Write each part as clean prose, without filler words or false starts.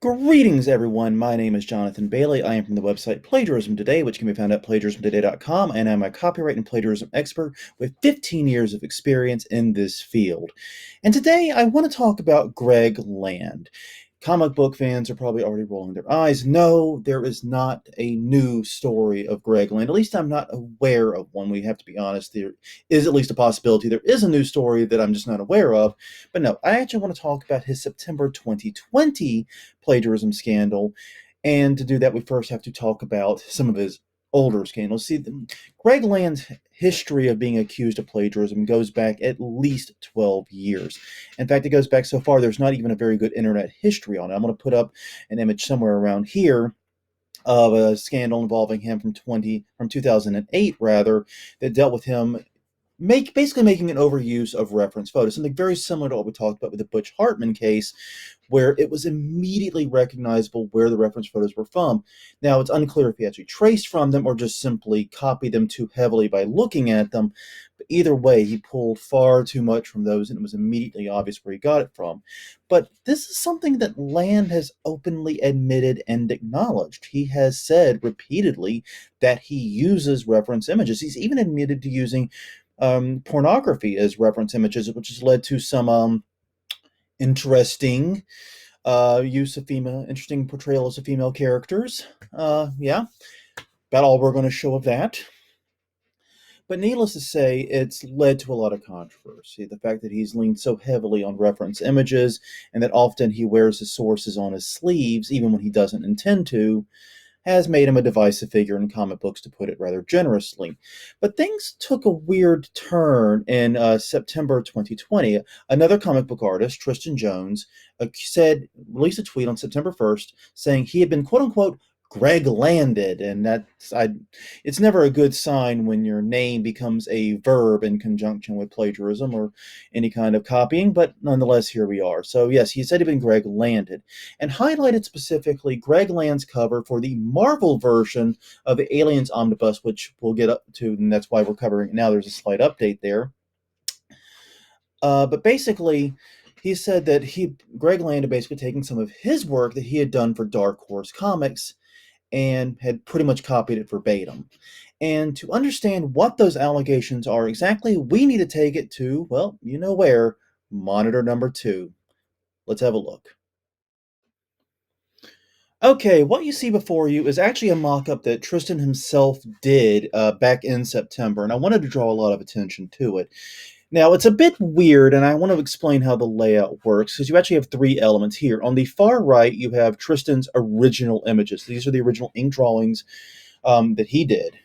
Greetings, everyone. My name is Jonathan Bailey. I am from the website Plagiarism Today, which can be found at plagiarismtoday.com, and I'm a copyright and plagiarism expert with 15 years of experience in this field. And today I want to talk about Greg Land. Comic book fans are probably already rolling their eyes. No, there is not a new story of Greg Land. At least I'm not aware of one. We have to be honest. There is at least a possibility there is a new story that I'm just not aware of. But no, I actually want to talk about his September 2020 plagiarism scandal. And to do that, we first have to talk about some of his older scandals. See, Greg Land's history of being accused of plagiarism goes back at least 12 years. In fact, it goes back so far, there's not even a very good internet history on it. I'm going to put up an image somewhere around here of a scandal involving him from 2008 rather, that dealt with him basically making an overuse of reference photos, something very similar to what we talked about with the Butch Hartman case, where it was immediately recognizable where the reference photos were from. Now, it's unclear if he actually traced from them or just simply copied them too heavily by looking at them, but either way, he pulled far too much from those, and it was immediately obvious where he got it from. But this is something that Land has openly admitted and acknowledged. He has said repeatedly that he uses reference images. He's even admitted to using pornography as reference images, which has led to some interesting interesting portrayals of female characters. Yeah, about all we're going to show of that. But needless to say, it's led to a lot of controversy. The fact that he's leaned so heavily on reference images and that often he wears his sources on his sleeves, even when he doesn't intend to, has made him a divisive figure in comic books, to put it rather generously. But things took a weird turn in September 2020. Another comic book artist, Tristan Jones, released a tweet on September 1st saying he had been, quote unquote, Greg Landed, and it's never a good sign when your name becomes a verb in conjunction with plagiarism or any kind of copying, but nonetheless, here we are. So yes, he said he'd been Greg Landed, and highlighted specifically Greg Land's cover for the Marvel version of the Aliens Omnibus, which we'll get up to, and that's why we're covering it now. There's a slight update there. But basically, he said that Greg Land had basically taken some of his work that he had done for Dark Horse Comics and had pretty much copied it verbatim. And to understand what those allegations are exactly, we need to take it to, well, you know where, monitor number 2. Let's have a look. Okay, what you see before you is actually a mock-up that Tristan himself did back in September, and I wanted to draw a lot of attention to it. Now, it's a bit weird, and I want to explain how the layout works, because you actually have 3 elements here. On the far right, you have Tristan's original images. These are the original ink drawings that he did.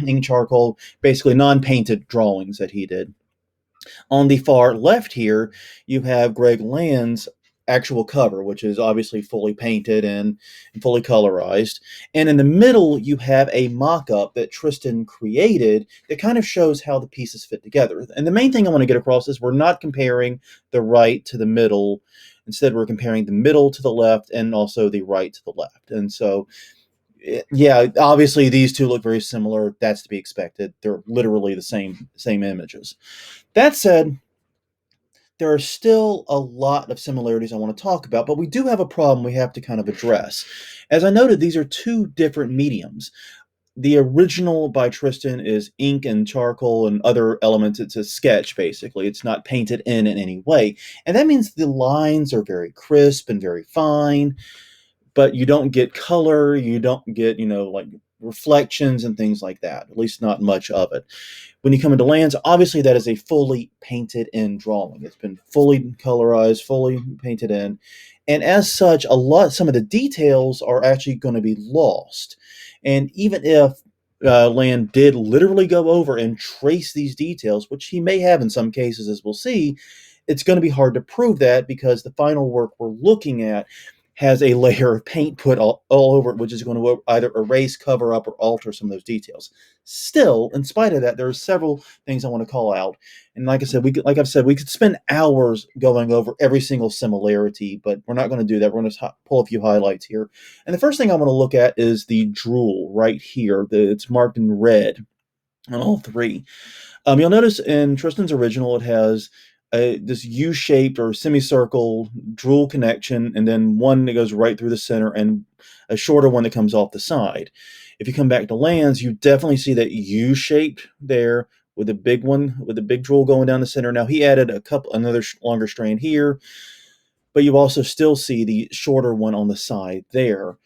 Ink charcoal, basically non-painted drawings that he did. On the far left here, you have Greg Land's actual cover, which is obviously fully painted and fully colorized. And in the middle, you have a mock-up that Tristan created that kind of shows how the pieces fit together. And the main thing I want to get across is we're not comparing the right to the middle. Instead, we're comparing the middle to the left and also the right to the left. And so, yeah, obviously these two look very similar. That's to be expected. They're literally the same images. That said, there are still a lot of similarities I want to talk about, but we do have a problem we have to kind of address. As I noted, these are 2 different mediums. The original by Tristan is ink and charcoal and other elements. It's a sketch, basically. It's not painted in any way. And that means the lines are very crisp and very fine, but you don't get color, you don't get, like reflections and things like that, at least not much of it. When you come into Lands, obviously that is a fully painted in drawing. It's been fully colorized, fully painted in. And as such, some of the details are actually going to be lost. And even if Land did literally go over and trace these details, which he may have in some cases, as we'll see, it's going to be hard to prove that because the final work we're looking at has a layer of paint put all over it, which is going to either erase, cover up, or alter some of those details. Still, in spite of that, there are several things I want to call out. And like I've said, we could spend hours going over every single similarity, but we're not going to do that. We're going to pull a few highlights here. And the first thing I want to look at is the drool right here. It's marked in red on all 3. You'll notice in Tristan's original, it has this U-shaped or semicircle drool connection, and then one that goes right through the center, and a shorter one that comes off the side. If you come back to lands, you definitely see that U-shaped there with a big one with a big drool going down the center. Now he added another longer strand here, but you also still see the shorter one on the side there.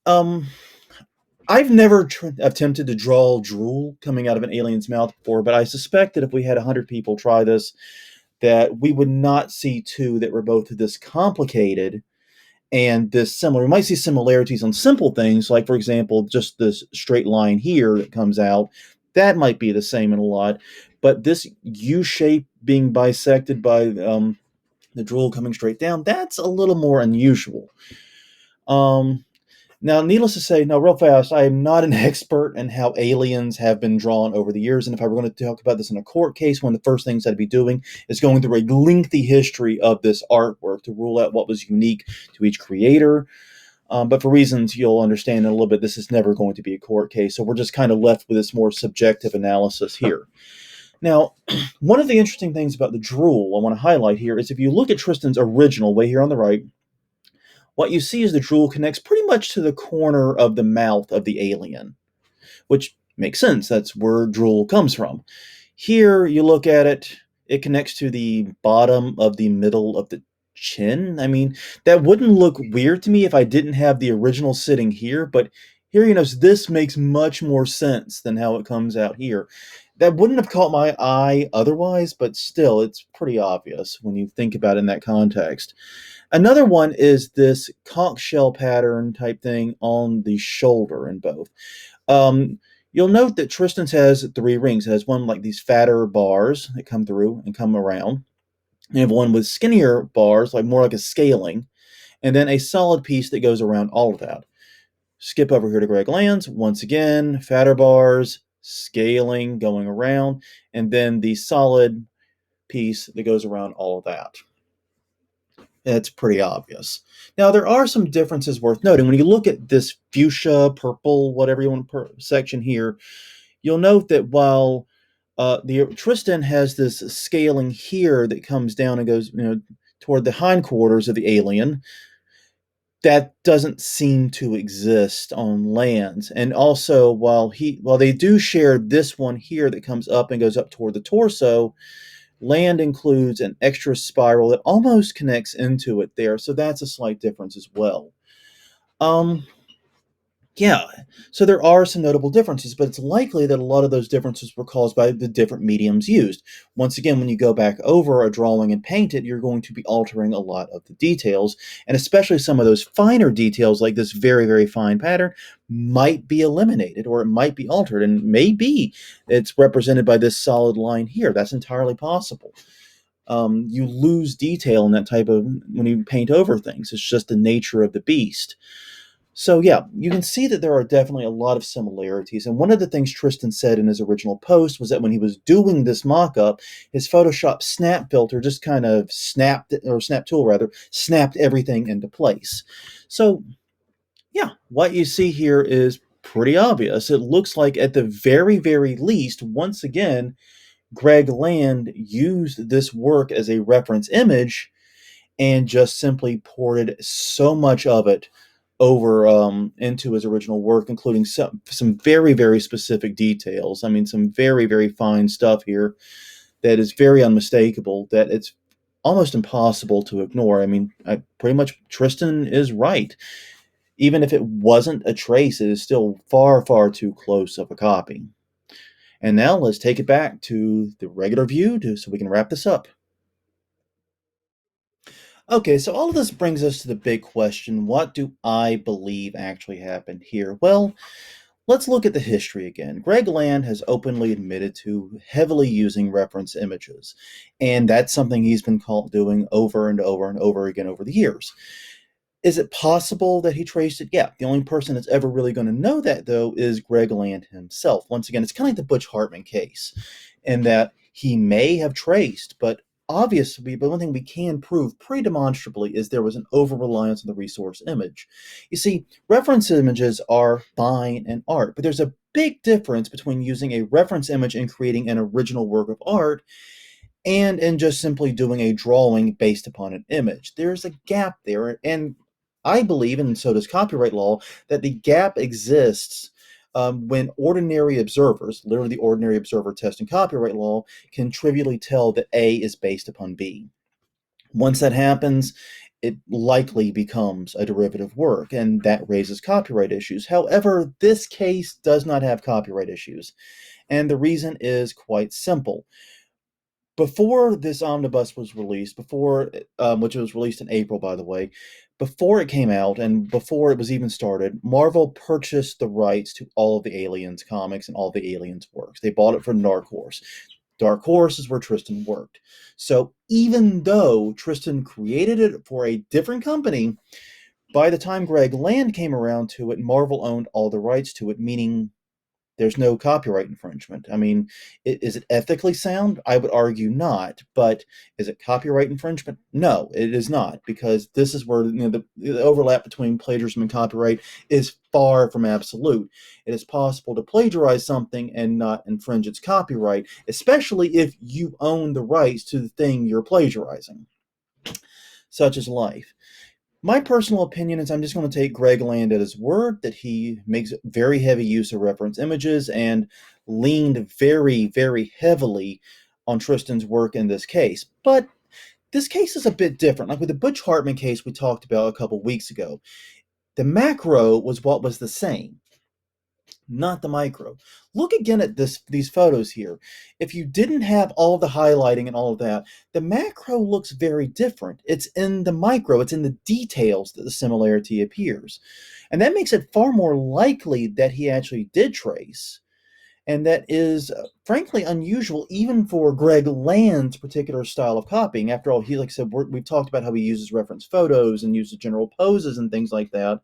Um, I've never attempted to draw drool coming out of an alien's mouth before, but I suspect that if we had 100 people try this, that we would not see two that were both this complicated and this similar. We might see similarities on simple things, like, for example, just this straight line here that comes out. That might be the same in a lot. But this U shape being bisected by the drool coming straight down, that's a little more unusual. Um, Now, needless to say, now, real fast, I am not an expert in how aliens have been drawn over the years. And if I were going to talk about this in a court case, one of the first things I'd be doing is going through a lengthy history of this artwork to rule out what was unique to each creator. But for reasons you'll understand in a little bit, this is never going to be a court case. So we're just kind of left with this more subjective analysis here. Now, one of the interesting things about the drool I want to highlight here is if you look at Tristan's original way here on the right, what you see is the drool connects pretty much to the corner of the mouth of the alien, which makes sense. That's where drool comes from. Here, you look at it, it connects to the bottom of the middle of the chin. I mean, that wouldn't look weird to me if I didn't have the original sitting here, but here, this makes much more sense than how it comes out here. That wouldn't have caught my eye otherwise, but still, it's pretty obvious when you think about it in that context. Another one is this conch shell pattern type thing on the shoulder in both. Um, you'll note that Tristan's has three rings. It has one like these fatter bars that come through and come around. You have one with skinnier bars, like more like a scaling, and then a solid piece that goes around all of that. Skip over here to Greg Land's. Once again, fatter bars, scaling going around, and then the solid piece that goes around all of that. It's pretty obvious. Now, there are some differences worth noting. When you look at this fuchsia, purple, whatever you want to section here, you'll note that while the Tristan has this scaling here that comes down and goes, toward the hindquarters of the alien, that doesn't seem to exist on lands. And also, while they do share this one here that comes up and goes up toward the torso, land includes an extra spiral that almost connects into it there, so that's a slight difference as well. Um, yeah, so there are some notable differences, but it's likely that a lot of those differences were caused by the different mediums used. Once again, when you go back over a drawing and paint it, you're going to be altering a lot of the details, and especially some of those finer details, like this very, very fine pattern, might be eliminated or it might be altered, and maybe it's represented by this solid line here. That's entirely possible. You lose detail in that type of when you paint over things. It's just the nature of the beast. So yeah, you can see that there are definitely a lot of similarities. And one of the things Tristan said in his original post was that when he was doing this mock-up, his Photoshop snap filter just kind of snap tool rather, snapped everything into place. So yeah, what you see here is pretty obvious. It looks like at the very, very least, once again, Greg Land used this work as a reference image and just simply ported so much of it over into his original work, including some very, very specific details. I mean, some very, very fine stuff here that is very unmistakable, that it's almost impossible to ignore. I mean, pretty much Tristan is right. Even if it wasn't a trace, it is still far, far too close of a copy. And now let's take it back to the regular view so we can wrap this up. Okay, so all of this brings us to the big question. What do I believe actually happened here? Well, let's look at the history again. Greg Land has openly admitted to heavily using reference images, and that's something he's been caught doing over and over and over again over the years. Is it possible that he traced it? Yeah. The only person that's ever really going to know that, though, is Greg Land himself. Once again, it's kind of like the Butch Hartman case, in that he may have traced, but one thing we can prove pretty demonstrably is there was an over-reliance on the resource image. You see, reference images are fine in art, but there's a big difference between using a reference image and creating an original work of art and in just simply doing a drawing based upon an image. There's a gap there, and I believe, and so does copyright law, that the gap exists when ordinary observers, literally the ordinary observer testing copyright law, can trivially tell that A is based upon B. Once that happens, it likely becomes a derivative work, and that raises copyright issues. However, this case does not have copyright issues, and the reason is quite simple. Before this omnibus was released, which was released in April, by the way, before it came out and before it was even started, Marvel purchased the rights to all of the Aliens comics and all the Aliens works. They bought it from Dark Horse. Dark Horse is where Tristan worked. So even though Tristan created it for a different company, by the time Greg Land came around to it, Marvel owned all the rights to it, meaning there's no copyright infringement. I mean, is it ethically sound? I would argue not. But is it copyright infringement? No, it is not, because this is where the overlap between plagiarism and copyright is far from absolute. It is possible to plagiarize something and not infringe its copyright, especially if you own the rights to the thing you're plagiarizing, such as life. My personal opinion is I'm just going to take Greg Land at his word that he makes very heavy use of reference images and leaned very, very heavily on Tristan's work in this case. But this case is a bit different. Like with the Butch Hartman case we talked about a couple weeks ago, the macro was what was the same, not the micro. Look again at these photos here. If you didn't have all the highlighting and all of that, the macro looks very different. It's in the micro, it's in the details that the similarity appears. And that makes it far more likely that he actually did trace. And that is, frankly, unusual even for Greg Land's particular style of copying. After all, he, like I said, we've talked about how he uses reference photos and uses general poses and things like that,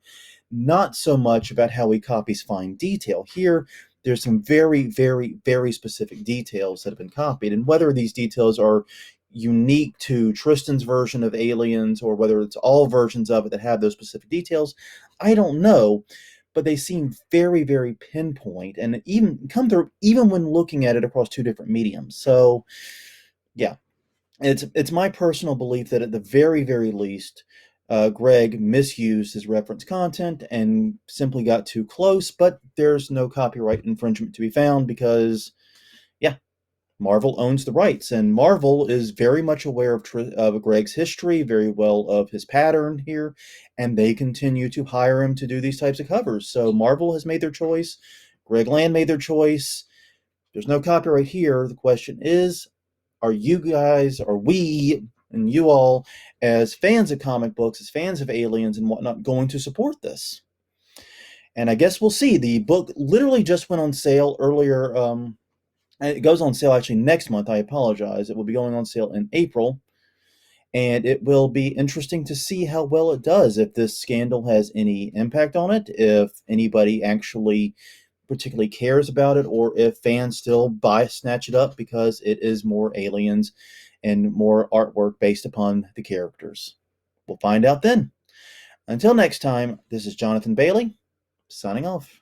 not so much about how he copies fine detail. Here, there's some very, very, very specific details that have been copied, and whether these details are unique to Tristan's version of Aliens or whether it's all versions of it that have those specific details, I don't know, but they seem very, very pinpoint and even come through even when looking at it across two different mediums. So, yeah, it's my personal belief that at the very, very least, Greg misused his reference content and simply got too close, but there's no copyright infringement to be found because, yeah, Marvel owns the rights, and Marvel is very much aware of Greg's history, very well of his pattern here, and they continue to hire him to do these types of covers. So Marvel has made their choice. Greg Land made their choice. There's no copyright here. The question is, are you guys, are we, and you all, as fans of comic books, as fans of Aliens and whatnot, going to support this? And I guess we'll see. The book literally just went on sale earlier. It goes on sale actually next month. I apologize. It will be going on sale in April. And it will be interesting to see how well it does, if this scandal has any impact on it, if anybody actually particularly cares about it, or if fans still snatch it up because it is more Aliens and more artwork based upon the characters. We'll find out then. Until next time, this is Jonathan Bailey, signing off.